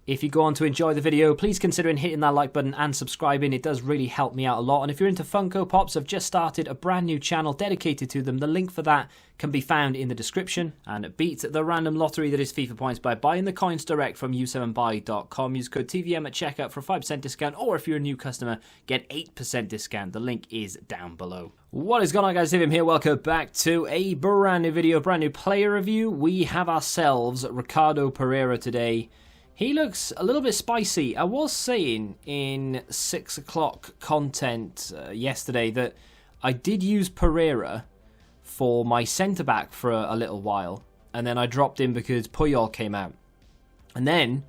If you go on to enjoy the video, please consider hitting that like button and subscribing. It does really help me out a lot. And if you're into Funko Pops, I've just started a brand new channel dedicated to them. The link for that can be found in the description. And beat the random lottery that is FIFA points by buying the coins direct from u7buy.com. Use code TVM at checkout for a 5% discount. Or if you're a new customer, get 8% discount. The link is down below. What is going on, guys? Tim here. Welcome back to a brand new video, brand new player review. We have ourselves Ricardo Pereira today. He looks a little bit spicy. I was saying in 6 o'clock content yesterday that I did use Pereira for my centre-back for a little while. And then I dropped him because Puyol came out. And then,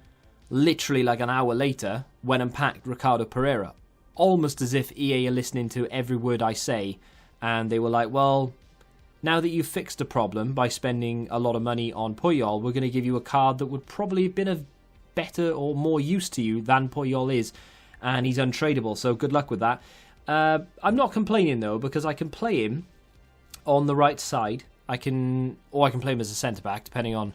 literally like an hour later, went and packed Ricardo Pereira. Almost as if EA are listening to every word I say. And they were like, well, now that you've fixed the problem by spending a lot of money on Puyol, we're going to give you a card that would probably have been a better or more use to you than Puyol is, and he's untradeable, so good luck with that. I'm not complaining though, because I can play him on the right side. I can play him as a centre-back, depending on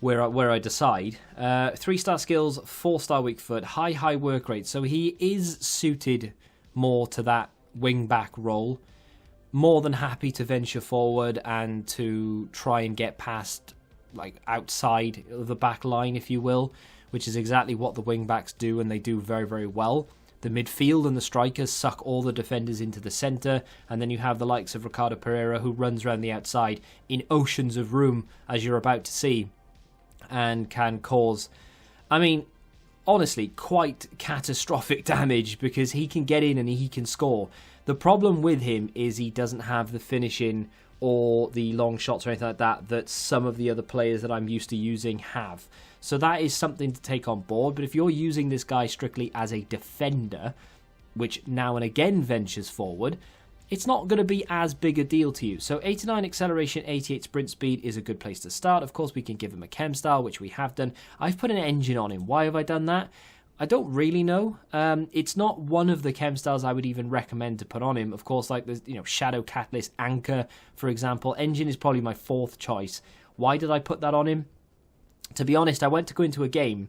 where I decide. 3-star skills, 4-star weak foot, high work rate, so he is suited more to that wing-back role. More than happy to venture forward and to try and get past, like, outside of the back line, if you will, which is exactly what the wing-backs do, and they do very, very well. The midfield and the strikers suck all the defenders into the centre, and then you have the likes of Ricardo Pereira, who runs around the outside in oceans of room, as you're about to see, and can cause, I mean, honestly, quite catastrophic damage, because he can get in and he can score. The problem with him is he doesn't have the finishing or the long shots or anything like that some of the other players that I'm used to using have. So that is something to take on board. But if you're using this guy strictly as a defender, which now and again ventures forward, it's not going to be as big a deal to you. So 89 acceleration, 88 sprint speed is a good place to start. Of course, we can give him a chem style, which we have done. I've put an engine on him. Why have I done that? I don't really know. It's not one of the chem styles I would even recommend to put on him. Of course, like the Shadow Catalyst, Anchor, for example. Engine is probably my 4th choice. Why did I put that on him? To be honest, I went to go into a game,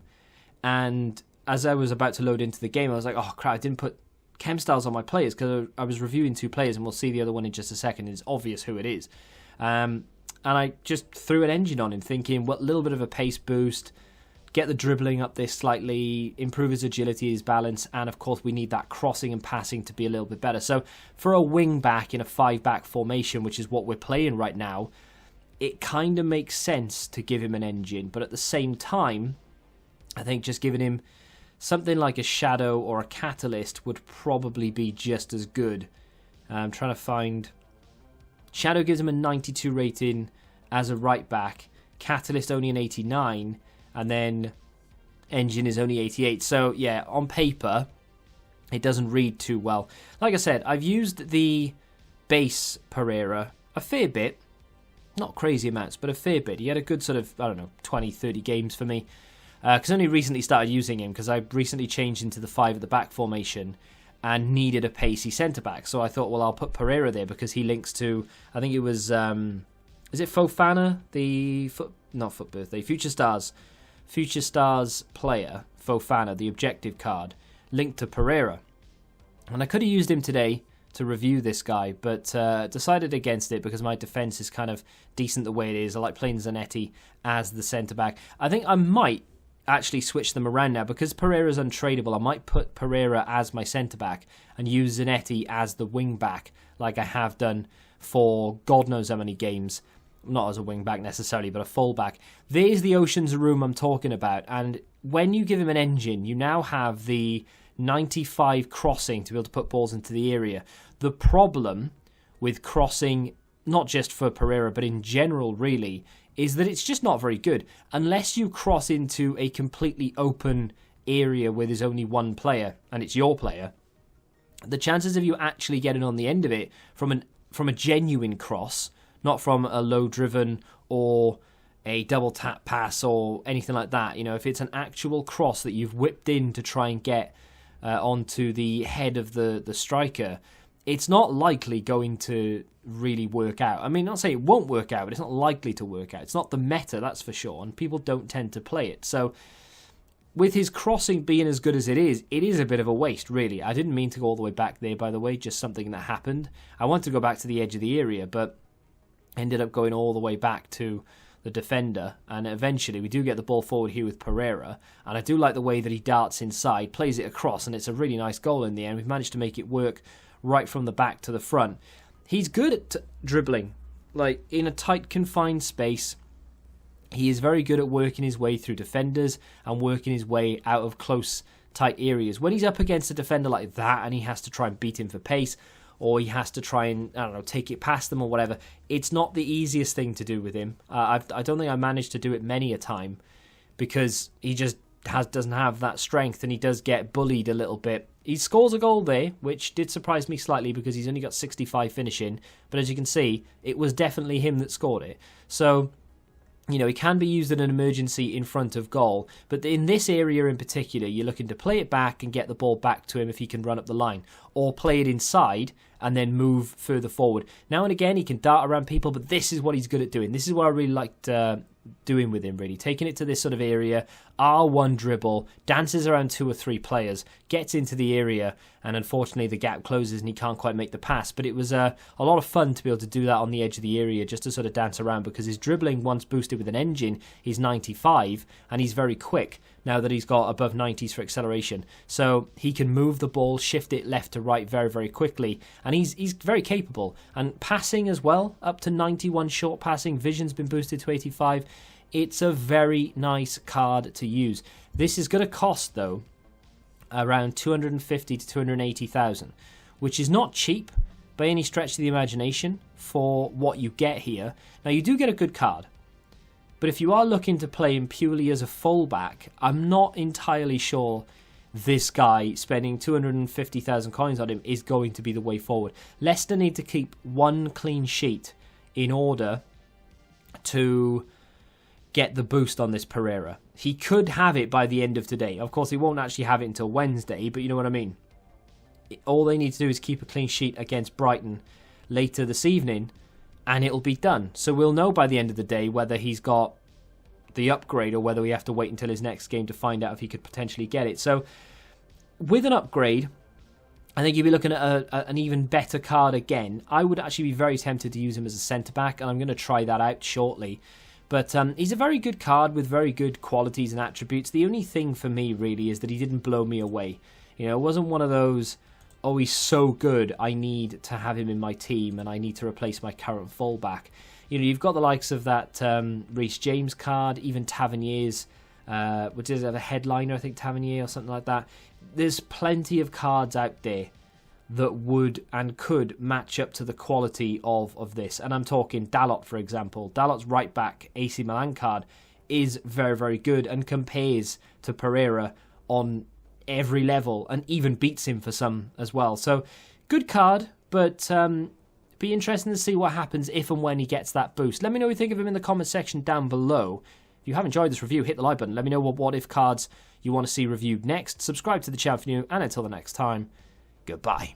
and as I was about to load into the game, I was like, oh crap, I didn't put chem styles on my players, because I was reviewing 2 players, and we'll see the other one in just a second. It's obvious who it is. And I just threw an engine on him, thinking, what little bit of a pace boost, get the dribbling up there slightly, improve his agility, his balance, and of course we need that crossing and passing to be a little bit better. So for a wing back in a 5-back formation, which is what we're playing right now, it kind of makes sense to give him an engine. But at the same time, I think just giving him something like a Shadow or a Catalyst would probably be just as good. I'm trying to find... Shadow gives him a 92 rating as a right back, Catalyst only an 89, and then engine is only 88. So yeah, on paper, it doesn't read too well. Like I said, I've used the base Pereira a fair bit. Not crazy amounts, but a fair bit. He had a good sort of, I don't know, 20, 30 games for me. Because I only recently started using him, because I recently changed into the 5 at the back formation and needed a pacey centre-back. So I thought, well, I'll put Pereira there because he links to, I think it was, is it Fofana? Future Stars player, Fofana, the objective card, linked to Pereira. And I could have used him today to review this guy, but decided against it because my defence is kind of decent the way it is. I like playing Zanetti as the centre-back. I think I might actually switch them around now because Pereira's untradeable. I might put Pereira as my centre-back and use Zanetti as the wing-back like I have done for God knows how many games. Not as a wing-back necessarily, but a full-back. There's the Oceans Room I'm talking about, and when you give him an engine, you now have the 95 crossing to be able to put balls into the area. The problem with crossing, not just for Pereira, but in general really, is that it's just not very good. Unless you cross into a completely open area where there's only one player, and it's your player, the chances of you actually getting on the end of it from a genuine cross, not from a low-driven or a double-tap pass or anything like that, if it's an actual cross that you've whipped in to try and get onto the head of the striker, it's not likely going to really work out. I mean, not say it won't work out, but it's not likely to work out. It's not the meta, that's for sure, and people don't tend to play it. So with his crossing being as good as it is a bit of a waste, really. I didn't mean to go all the way back there, by the way, just something that happened. I wanted to go back to the edge of the area, but ended up going all the way back to the defender, and eventually we do get the ball forward here with Pereira, and I do like the way that he darts inside, plays it across, and it's a really nice goal in the end. We've managed to make it work right from the back to the front. He's good at dribbling, like in a tight, confined space. He is very good at working his way through defenders and working his way out of close, tight areas. When he's up against a defender like that and he has to try and beat him for pace, or he has to try and, I don't know, take it past them or whatever, it's not the easiest thing to do with him. I don't think I managed to do it many a time because he just doesn't have that strength, and he does get bullied a little bit. He scores a goal there, which did surprise me slightly because he's only got 65 finishing, but as you can see, it was definitely him that scored it. So, you know, he can be used in an emergency in front of goal, but in this area in particular, you're looking to play it back and get the ball back to him if he can run up the line, or play it inside and then move further forward. Now and again, he can dart around people, but this is what he's good at doing. This is what I really liked doing with him, really. Taking it to this sort of area, R1 dribble, dances around 2 or 3 players, gets into the area, and unfortunately the gap closes and he can't quite make the pass. But it was a lot of fun to be able to do that on the edge of the area, just to sort of dance around, because his dribbling, once boosted with an engine, he's 95, and he's very quick now that he's got above 90s for acceleration. So he can move the ball, shift it left to right very, very quickly, and he's very capable. And passing as well, up to 91 short passing, vision's been boosted to 85. It's a very nice card to use. This is going to cost, though, around 250 to 280,000, which is not cheap by any stretch of the imagination for what you get here. Now, you do get a good card, but if you are looking to play him purely as a fullback, I'm not entirely sure this guy spending 250,000 coins on him is going to be the way forward. Leicester need to keep 1 clean sheet in order to get the boost on this Pereira. He could have it by the end of today. Of course, he won't actually have it until Wednesday, but you know what I mean. All they need to do is keep a clean sheet against Brighton later this evening, and it'll be done. So we'll know by the end of the day whether he's got the upgrade or whether we have to wait until his next game to find out if he could potentially get it. So with an upgrade, I think you'd be looking at an even better card again. I would actually be very tempted to use him as a centre-back, and I'm going to try that out shortly. But he's a very good card with very good qualities and attributes. The only thing for me, really, is that he didn't blow me away. You know, it wasn't one of those, oh, he's so good, I need to have him in my team and I need to replace my current fullback. You know, you've got the likes of that Reece James card, even Tavernier's, which does have a headliner, I think, Tavernier or something like that. There's plenty of cards out there that would and could match up to the quality of this. And I'm talking Dalot, for example. Dalot's right back AC Milan card is very, very good and compares to Pereira on every level and even beats him for some as well. So, good card, but be interesting to see what happens if and when he gets that boost. Let me know what you think of him in the comment section down below. If you have enjoyed this review, hit the like button. Let me know what if cards you want to see reviewed next. Subscribe to the channel if you're new, and until the next time, goodbye.